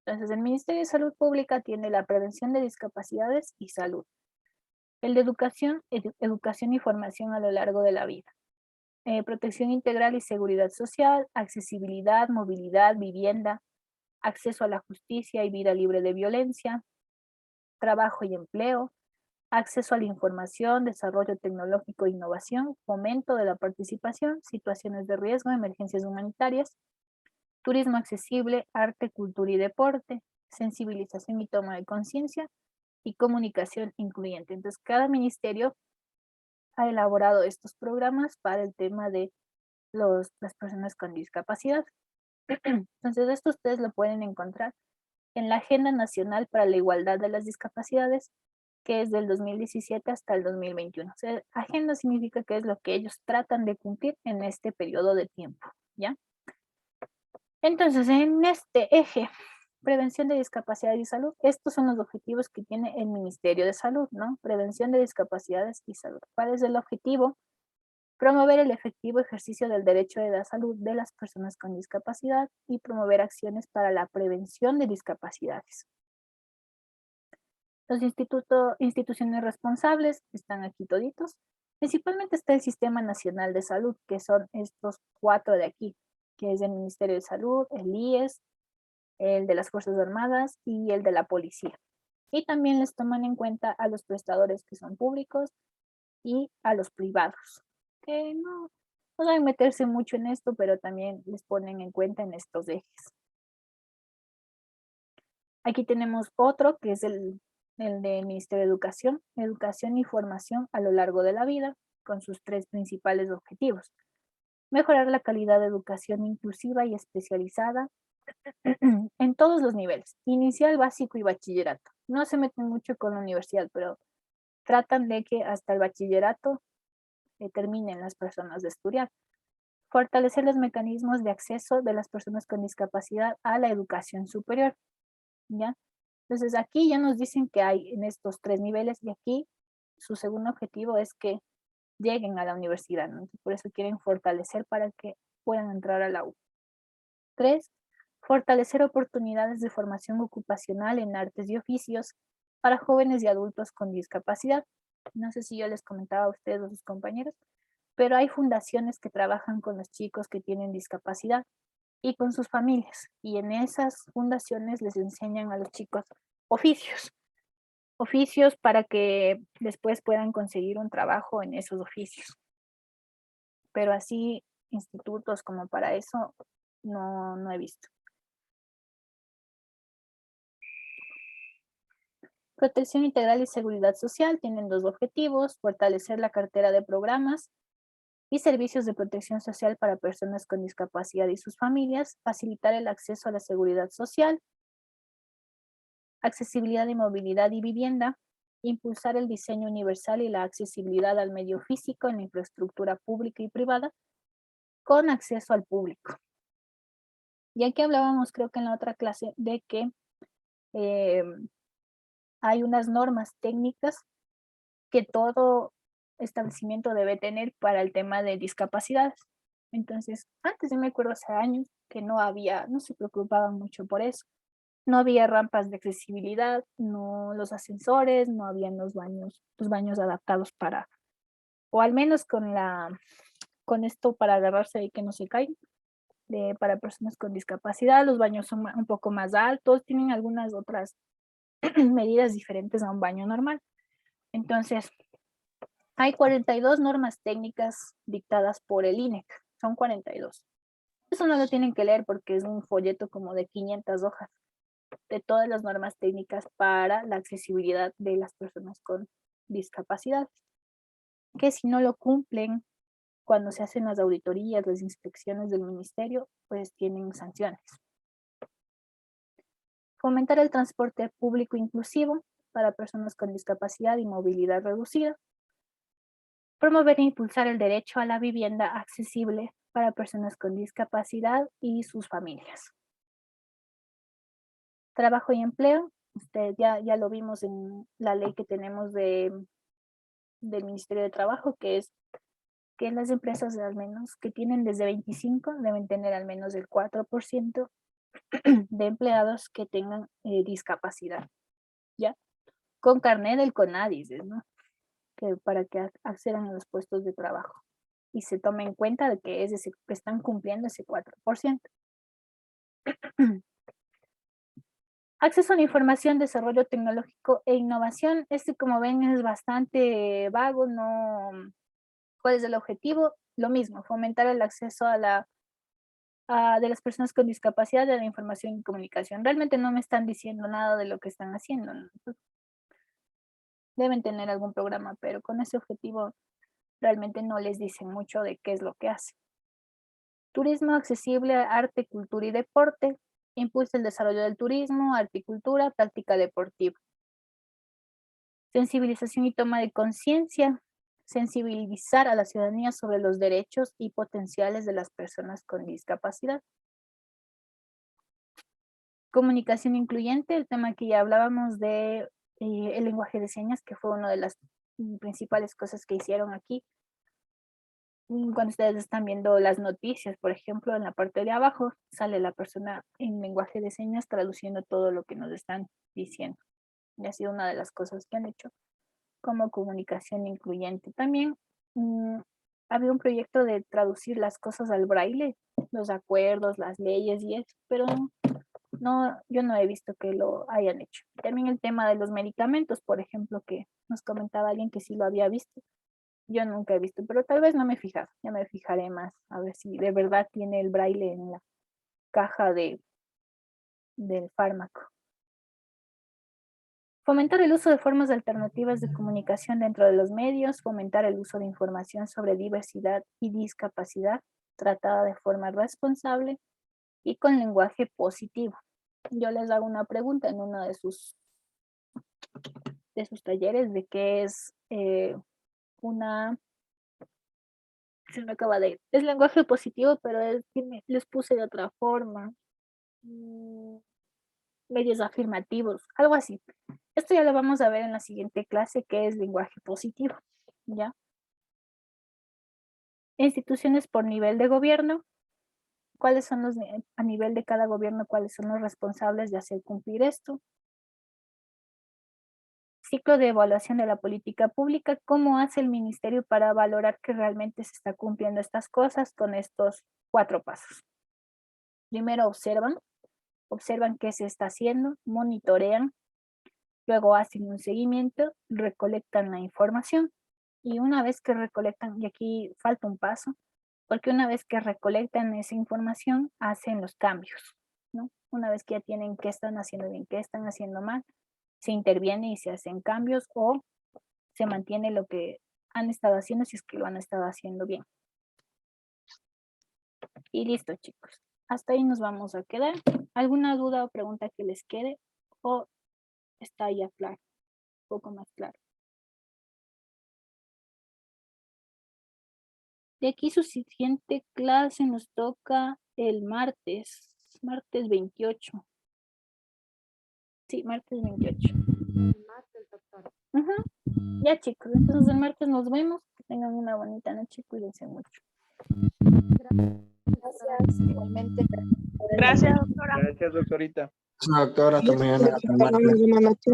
Entonces, el Ministerio de Salud Pública tiene la prevención de discapacidades y salud. El de educación, educación y formación a lo largo de la vida. Protección integral y seguridad social, accesibilidad, movilidad, vivienda, acceso a la justicia y vida libre de violencia, trabajo y empleo, acceso a la información, desarrollo tecnológico e innovación, fomento de la participación, situaciones de riesgo, emergencias humanitarias, turismo accesible, arte, cultura y deporte, sensibilización y toma de conciencia y comunicación incluyente. Entonces, cada ministerio ha elaborado estos programas para el tema de las personas con discapacidad. Entonces, esto ustedes lo pueden encontrar en la Agenda Nacional para la Igualdad de las Discapacidades, que es del 2017 hasta el 2021. O sea, agenda significa que es lo que ellos tratan de cumplir en este periodo de tiempo, ¿ya? Entonces, en este eje, prevención de discapacidad y salud, estos son los objetivos que tiene el Ministerio de Salud, ¿no? Prevención de discapacidades y salud. ¿Cuál es el objetivo? Promover el efectivo ejercicio del derecho de la salud de las personas con discapacidad y promover acciones para la prevención de discapacidades. Los instituciones responsables están aquí toditos. Principalmente está el Sistema Nacional de Salud, que son estos 4 de aquí, que es el Ministerio de Salud, el IES, el de las Fuerzas Armadas y el de la Policía. Y también les toman en cuenta a los prestadores que son públicos y a los privados, que no deben meterse mucho en esto, pero también les ponen en cuenta en estos ejes. Aquí tenemos otro, que es el del Ministerio de Educación, educación y formación a lo largo de la vida, con sus 3 principales objetivos. Mejorar la calidad de educación inclusiva y especializada en todos los niveles, inicial, básico y bachillerato. No se meten mucho con la universidad, pero tratan de que hasta el bachillerato terminen las personas de estudiar. Fortalecer los mecanismos de acceso de las personas con discapacidad a la educación superior, ¿ya? Entonces aquí ya nos dicen que hay en estos 3 niveles y aquí su segundo objetivo es que lleguen a la universidad, ¿no? Por eso quieren fortalecer para que puedan entrar a la U. 3, fortalecer oportunidades de formación ocupacional en artes y oficios para jóvenes y adultos con discapacidad. No sé si yo les comentaba a ustedes o a sus compañeros, pero hay fundaciones que trabajan con los chicos que tienen discapacidad y con sus familias. Y en esas fundaciones les enseñan a los chicos oficios para que después puedan conseguir un trabajo en esos oficios. Pero así, institutos como para eso, no he visto. Protección integral y seguridad social tienen 2 objetivos: fortalecer la cartera de programas y servicios de protección social para personas con discapacidad y sus familias, facilitar el acceso a la seguridad social, accesibilidad y movilidad y vivienda, impulsar el diseño universal y la accesibilidad al medio físico en la infraestructura pública y privada, con acceso al público. Y aquí hablábamos, creo que en la otra clase, de que hay unas normas técnicas que todo establecimiento debe tener para el tema de discapacidades. Entonces, antes yo me acuerdo hace años que no se preocupaban mucho por eso. No había rampas de accesibilidad, no los ascensores, no habían los baños adaptados para, o al menos con esto para agarrarse y que no se caigan, para personas con discapacidad. Los baños son un poco más altos, tienen algunas otras medidas diferentes a un baño normal. Entonces, hay 42 normas técnicas dictadas por el INEC, son 42. Eso no lo tienen que leer porque es un folleto como de 500 hojas de todas las normas técnicas para la accesibilidad de las personas con discapacidad, que si no lo cumplen cuando se hacen las auditorías, las inspecciones del ministerio, pues tienen sanciones. Fomentar el transporte público inclusivo para personas con discapacidad y movilidad reducida. Promover e impulsar el derecho a la vivienda accesible para personas con discapacidad y sus familias. Trabajo y empleo. Ya lo vimos en la ley que tenemos del Ministerio de Trabajo, que es que las empresas al menos que tienen desde 25 deben tener al menos el 4% de empleados que tengan discapacidad, ¿ya? Con carnet del CONADIS, ¿no? Que para que accedan a los puestos de trabajo y se tome en cuenta de que que están cumpliendo ese 4%. Acceso a la información, desarrollo tecnológico e innovación. Como ven, es bastante vago, no. ¿Cuál es el objetivo? Lo mismo, fomentar el acceso de las personas con discapacidad a la información y comunicación. Realmente no me están diciendo nada de lo que están haciendo, ¿no? Deben tener algún programa, pero con ese objetivo realmente no les dicen mucho de qué es lo que hacen. Turismo accesible, arte, cultura y deporte. Impulsa el desarrollo del turismo, arte y cultura, práctica deportiva. Sensibilización y toma de conciencia. Sensibilizar a la ciudadanía sobre los derechos y potenciales de las personas con discapacidad. Comunicación incluyente, el tema que ya hablábamos de el lenguaje de señas, que fue una de las principales cosas que hicieron aquí. Cuando ustedes están viendo las noticias, por ejemplo, en la parte de abajo sale la persona en lenguaje de señas traduciendo todo lo que nos están diciendo. Y ha sido una de las cosas que han hecho como comunicación incluyente. También había un proyecto de traducir las cosas al braille, los acuerdos, las leyes y eso, pero no, yo no he visto que lo hayan hecho. También el tema de los medicamentos, por ejemplo, que nos comentaba alguien que sí lo había visto. Yo nunca he visto, pero tal vez no me he fijado. Ya me fijaré más, a ver si de verdad tiene el braille en la caja del fármaco. Fomentar el uso de formas alternativas de comunicación dentro de los medios, fomentar el uso de información sobre diversidad y discapacidad, tratada de forma responsable y con lenguaje positivo. Yo les hago una pregunta en uno de sus talleres de qué es se me acaba de ir. Es lenguaje positivo, pero les puse de otra forma. Medios afirmativos, algo así. Esto ya lo vamos a ver en la siguiente clase, que es lenguaje positivo, ¿ya? Instituciones por nivel de gobierno. ¿Cuáles son a nivel de cada gobierno, cuáles son los responsables de hacer cumplir esto? Ciclo de evaluación de la política pública. ¿Cómo hace el ministerio para valorar que realmente se está cumpliendo estas cosas con estos 4 pasos? Primero observan qué se está haciendo, monitorean, luego hacen un seguimiento, recolectan la información y una vez que recolectan, y aquí falta un paso, porque una vez que recolectan esa información, hacen los cambios, ¿no? Una vez que ya tienen qué están haciendo bien, qué están haciendo mal, se interviene y se hacen cambios o se mantiene lo que han estado haciendo si es que lo han estado haciendo bien. Y listo, chicos. Hasta ahí nos vamos a quedar. ¿Alguna duda o pregunta que les quede? ¿O está ya claro? Un poco más claro. De aquí su siguiente clase nos toca el martes 28. Sí, martes 28. Martes, doctora. Ya, chicos, entonces el martes nos vemos. Que tengan una bonita noche, cuídense mucho. Gracias, igualmente. Gracias, doctora. Gracias, doctorita. Doctora, hasta mañana. Buenas noches.